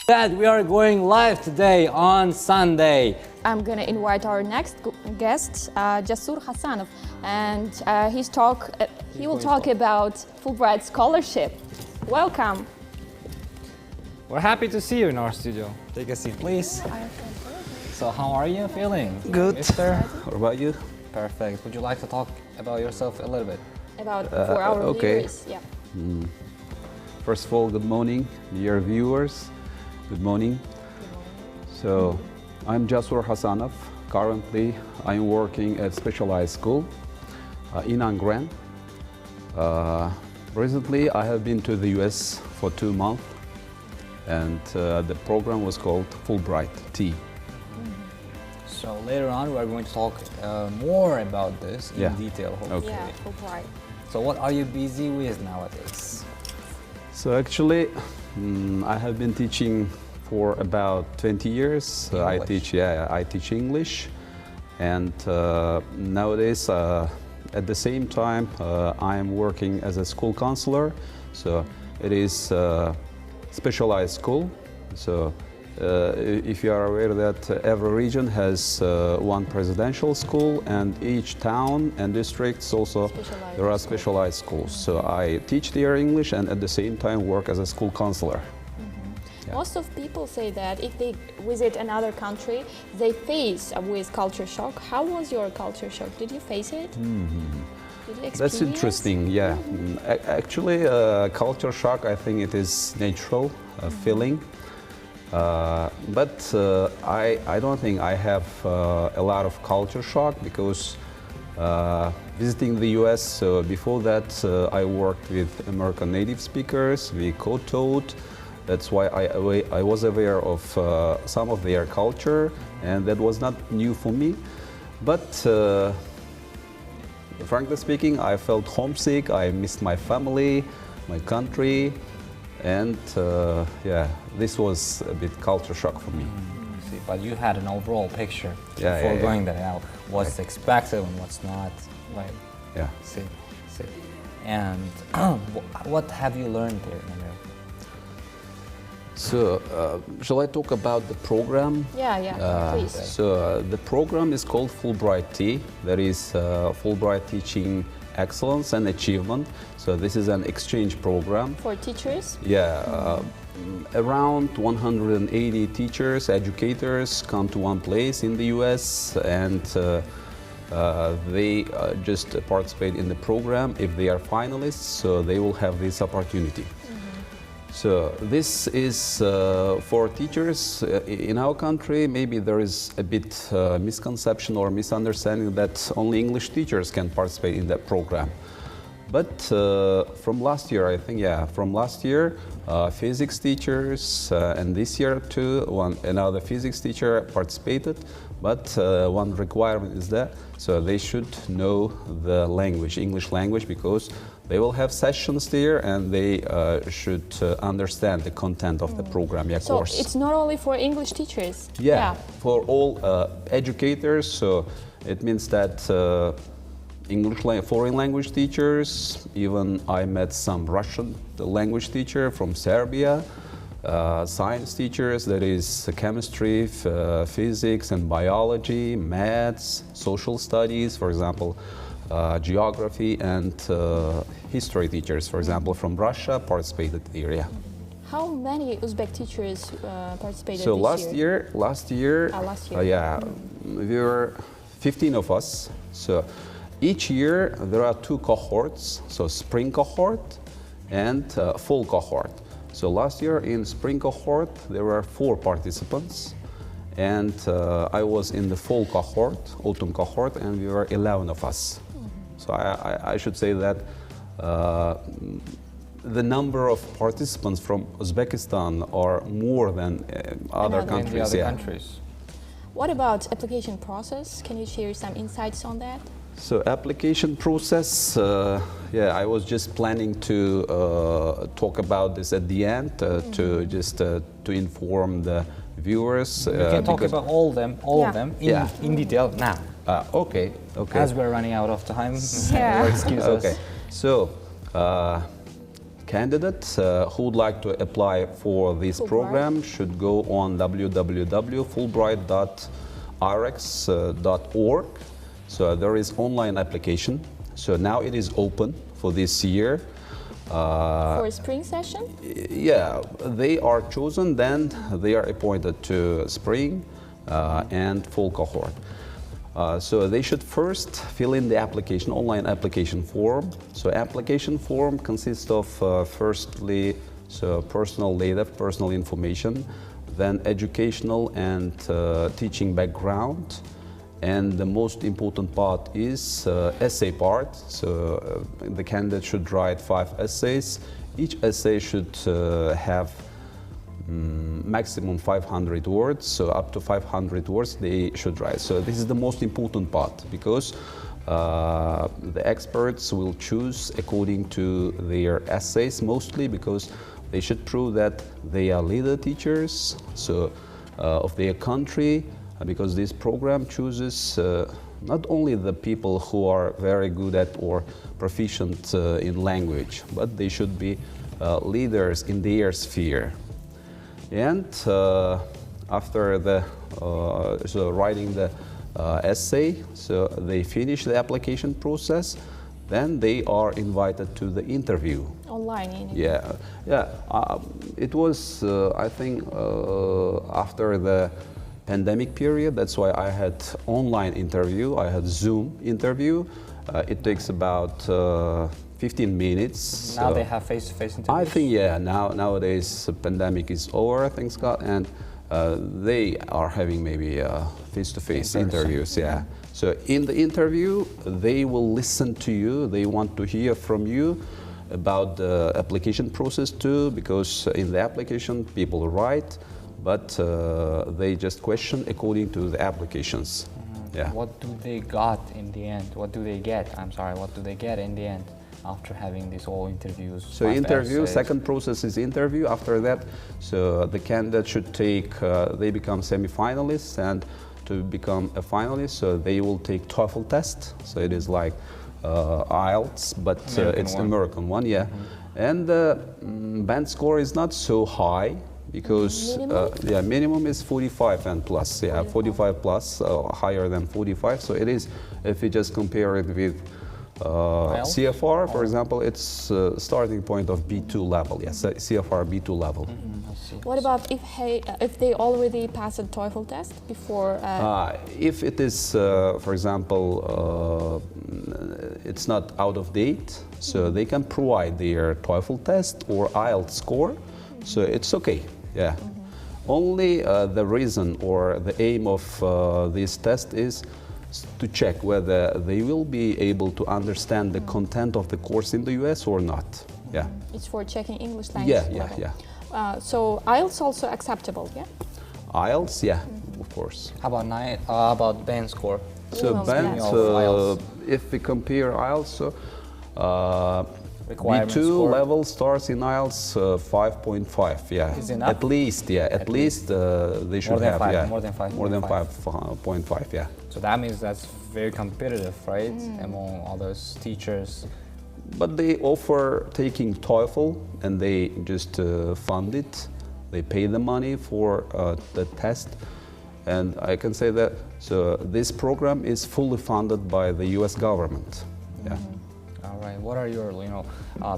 That we are going live today on Sunday. I'm going to invite our next guest, Jasur Hasanov, and he will talk about Fulbright scholarship. Welcome. We're happy to see you in our studio. Take a seat, please. So how are you feeling? Good. Mister? What about you? Perfect. Would you like to talk about yourself a little bit? About for our viewers. Yeah. First of all, good morning, dear viewers. Good morning. So, I'm Jasur Hasanov. Currently, I'm working at specialized school in Angren. Recently, I have been to the US for 2 months, and the program was called FULBRIGHT TEA. So later on, we're going to talk more about this in detail, hopefully. Okay. Yeah, Fulbright. So what are you busy with nowadays? So actually, I have been teaching for about 20 years. I teach English, and nowadays, at the same time, I am working as a school counselor. So it is a specialized school. So if you are aware that every region has one presidential school, and each town and districts also there are specialized schools. So I teach their English and at the same time work as a school counselor. Yeah. Most of people say that if they visit another country, they face with culture shock. How was your culture shock? Did you face it? Did you experience? That's interesting, yeah. Actually, culture shock, I think it is natural feeling. But I don't think I have a lot of culture shock because visiting the US, so before that I worked with American native speakers, we co-taught. That's why I was aware of some of their culture, and that was not new for me. But frankly speaking, I felt homesick, I missed my family, my country. And yeah, this was a bit culture shock for me. See, but you had an overall picture before going there. Now, what's expected and what's not, right? Yeah. See. And what have you learned there? So, shall I talk about the program? Yeah, please. So, the program is called FULBRIGHT TEA. That is Fulbright Teaching Excellence and Achievement. So this is an exchange program. For teachers? Yeah, around 180 teachers, educators come to one place in the US, and they just participate in the program. If they are finalists, so they will have this opportunity. So this is for teachers in our country. Maybe there is a bit misconception or misunderstanding that only English teachers can participate in that program. But from last year, I think, from last year, physics teachers, and this year too, another physics teacher participated. But one requirement is that, so they should know the language, English language, because they will have sessions there, and they should understand the content of the program, course. So it's not only for English teachers? Yeah, for all educators. So it means that foreign language teachers, even I met some Russian language teacher from Serbia, science teachers, that is chemistry, physics and biology, maths, social studies, for example, geography, and history teachers, for example, from Russia participated there. Yeah. How many Uzbek teachers participated so this year? Last year, we were 15 of us. So each year there are 2 cohorts, so spring cohort and fall cohort. So last year in spring cohort there were 4 participants, and I was in the fall cohort, autumn cohort, and we were 11 of us. So I should say that the number of participants from Uzbekistan are more than other countries. What about application process? Can you share some insights on that? So application process, I was just planning to talk about this at the end, to inform the viewers. We can talk about all of them in detail now. Okay. As we're running out of time, Yeah. excuse us. Okay. So candidates who would like to apply for this program should go on www.fulbright.rx.org. So there is online application. So now it is open for this year. For a spring session? Yeah, they are chosen, then they are appointed to spring and fall cohort. So they should first fill in the application, online application form. So application form consists of firstly, so personal data, personal information, then educational and teaching background. And the most important part is essay part. So the candidate should write 5 essays. Each essay should have maximum 500 words, so up to 500 words they should write. So this is the most important part, because the experts will choose according to their essays mostly, because they should prove that they are leader teachers of their country, because this program chooses not only the people who are very good at or proficient in language, but they should be leaders in their sphere. And after writing the essay, so they finish the application process, then they are invited to the interview. Online interview. Yeah. It was, I think, after the pandemic period. That's why I had online interview. I had Zoom interview. It takes about 15 minutes. Now they have face-to-face interviews? I think, yeah, nowadays the pandemic is over, thanks God, and they are having maybe face-to-face interviews, yeah. So in the interview, they will listen to you, they want to hear from you about the application process too, because in the application people write, but they just question according to the applications. Yeah. What do they got in the end? What do they get? I'm sorry, what do they get in the end after having these all interviews? So interview, second process is interview. After that, so the candidate should take, they become semi-finalists, and to become a finalist, so they will take TOEFL test. So it is like IELTS, but it's the American one, yeah. And the band score is not so high, because minimum is 45 and plus, 45 plus, higher than 45. So it is, if you just compare it with CFR, for example, it's starting point of B2 level, yes, CFR B2 level. What about if they already passed a TOEFL test before? If it is, for example, it's not out of date, so they can provide their TOEFL test or IELTS score, so it's okay. Yeah. Only the reason or the aim of this test is to check whether they will be able to understand the content of the course in the US or not. Yeah. It's for checking English language level. Yeah. So IELTS also acceptable, yeah? IELTS, yeah, of course. How about band score? So band, if we compare IELTS, B2 level starts in IELTS 5.5, yeah. Is enough? At least, yeah. At least they should have, yeah. More than 5. More than 5.5, yeah. So that means that's very competitive, right? Among all those teachers. But they offer taking TOEFL, and they just fund it. They pay the money for the test. And I can say that, so this program is fully funded by the US government, yeah. All right. What are your,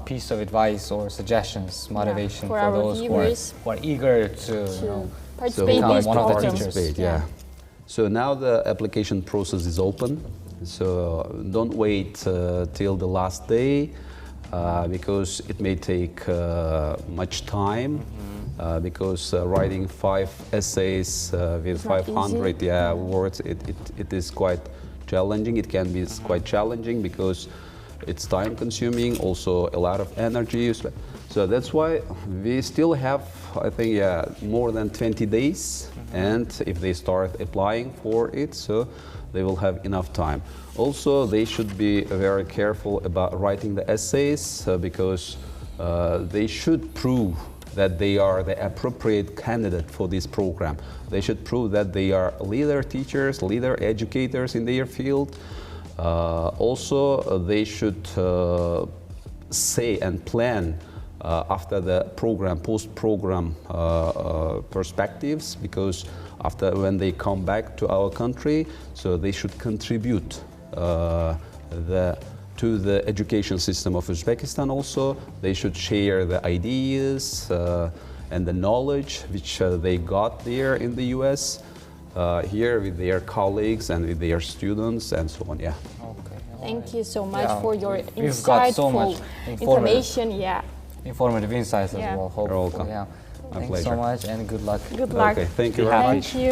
piece of advice or suggestions, motivation for those who are eager to participate in this one of the program? teachers? Yeah. So now the application process is open. So don't wait till the last day, because it may take much time. Because writing 5 essays with 500 words, it is quite challenging. It can be quite challenging because it's time consuming, also a lot of energy. So that's why we still have, I think, more than 20 days. And if they start applying for it, so they will have enough time. Also, they should be very careful about writing the essays, because they should prove that they are the appropriate candidate for this program. They should prove that they are leader teachers, leader educators in their field. Also, they should say and plan after the program, post-program perspectives, because after when they come back to our country, so they should contribute to the education system of Uzbekistan also. They should share the ideas and the knowledge which they got there in the US, here with their colleagues and with their students and so on, yeah. Okay. Thank you so much for your we've got so insightful much information. Yeah. Informative insights as well. You're welcome. Yeah. My Thanks pleasure. so much and good luck. Good luck. Okay, thank you Be very happy. much. Thank you.